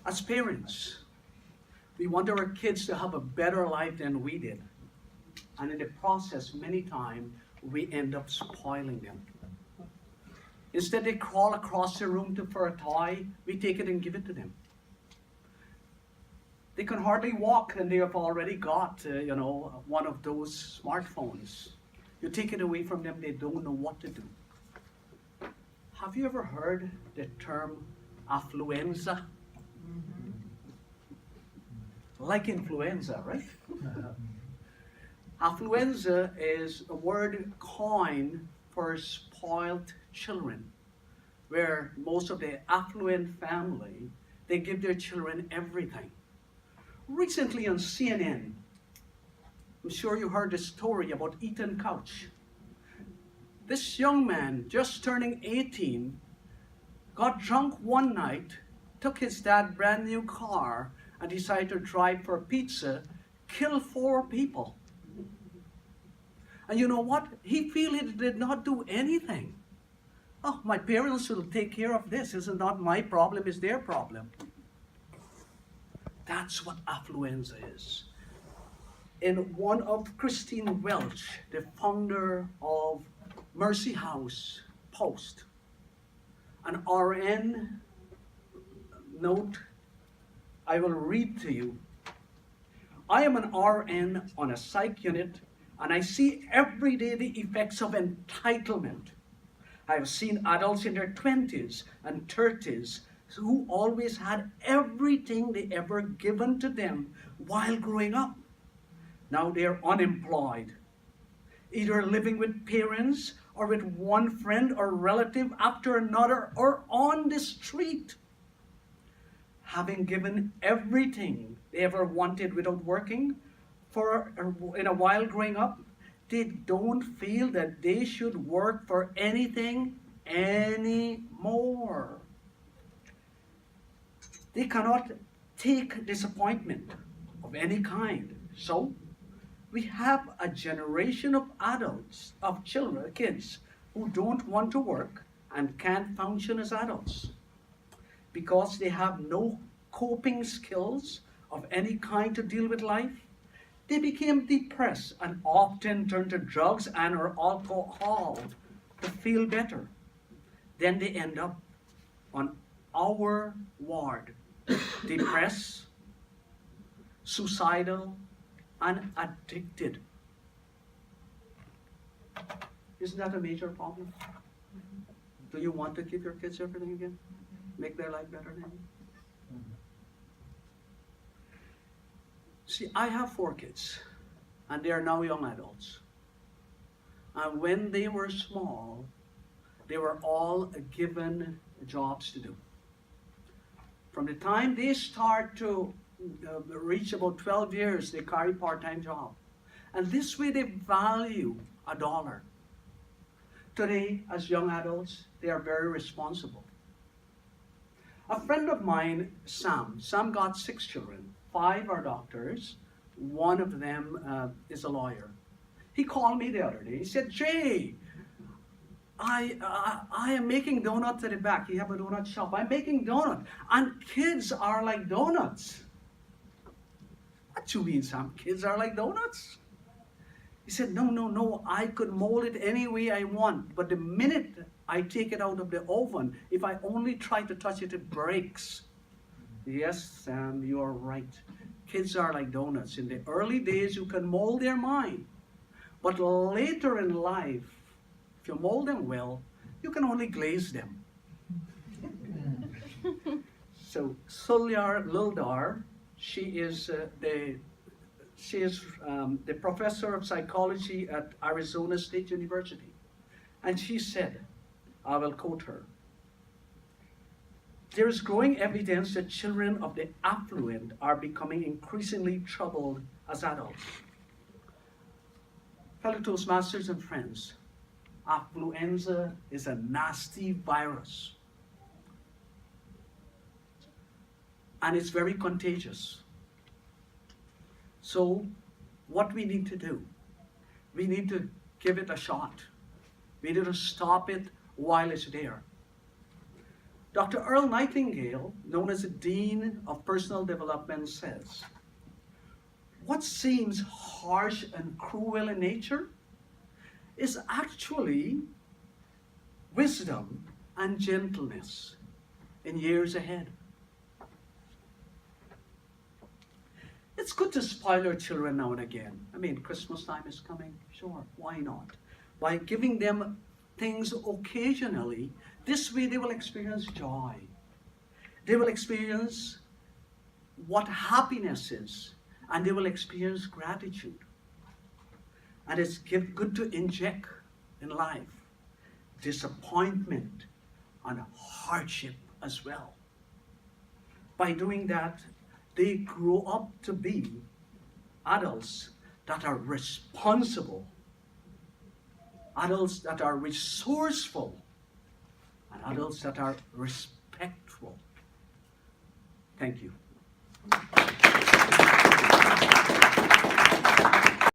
As parents, we want our kids to have a better life than we did. And in the process, many times, we end up spoiling them. Instead, they crawl across the room for a toy, we take it and give it to them. They can hardly walk and they have already got, one of those smartphones. You take it away from them, they don't know what to do. Have you ever heard the term affluenza? Like influenza, right? Affluenza is a word coined for spoiled children, where most of the affluent family, they give their children everything. Recently on CNN, I'm sure you heard the story about Ethan Couch. This young man, just turning 18, got drunk one night, took his dad's brand new car, and decided to drive for pizza, kill 4 people. And you know what? He feel he did not do anything. Oh, my parents will take care of this. This is not my problem, it's their problem. That's what affluenza is. In one of Christine Welch, the founder of Mercy House Post, an RN note I will read to you. I am an RN on a psych unit, and I see every day the effects of entitlement. I have seen adults in their 20s and 30s who always had everything they ever given to them while growing up. Now they're unemployed, either living with parents or with one friend or relative after another, or on the street. Having given everything they ever wanted without working in a while growing up, they don't feel that they should work for anything anymore. They cannot take disappointment of any kind. So we have a generation of adults, of children, kids, who don't want to work and can't function as adults because they have no coping skills of any kind to deal with life. They became depressed and often turn to drugs and or alcohol to feel better. Then they end up on our ward, depressed, suicidal, and addicted. Isn't that a major problem? Do you want to give your kids everything again? Make their life better than you? See, I have 4 kids, and they are now young adults. And when they were small, they were all given jobs to do. From the time they start to reach about 12 years, they carry part-time job. And this way they value $1. Today, as young adults, they are very responsible. A friend of mine, Sam got 6 children. 5 are doctors. 1 of them is a lawyer. He called me the other day. He said, Jay, I am making donuts at the back. You have a donut shop. I'm making donuts. And kids are like donuts. What you mean, Sam? Kids are like donuts? He said, no. I could mold it any way I want. But the minute I take it out of the oven, if I only try to touch it, it breaks. Yes, Sam, you are right. Kids are like donuts. In the early days, you can mold their mind. But later in life, if you mold them well, you can only glaze them. So Sulyar Lildar, she is the professor of psychology at Arizona State University. And she said, I will quote her, there is growing evidence that children of the affluent are becoming increasingly troubled as adults. Fellow Toastmasters and friends, affluenza is a nasty virus. And it's very contagious. So what we need to do, we need to give it a shot. We need to stop it while it's there. Dr. Earl Nightingale, known as the Dean of Personal Development, says, what seems harsh and cruel in nature is actually wisdom and gentleness in years ahead. It's good to spoil our children now and again. I mean, Christmas time is coming. Sure, why not? By giving them things occasionally, this way they will experience joy. They will experience what happiness is, and they will experience gratitude. And it's good to inject in life disappointment and hardship as well. By doing that, they grow up to be adults that are responsible, adults that are resourceful, and adults that are respectful. Thank you.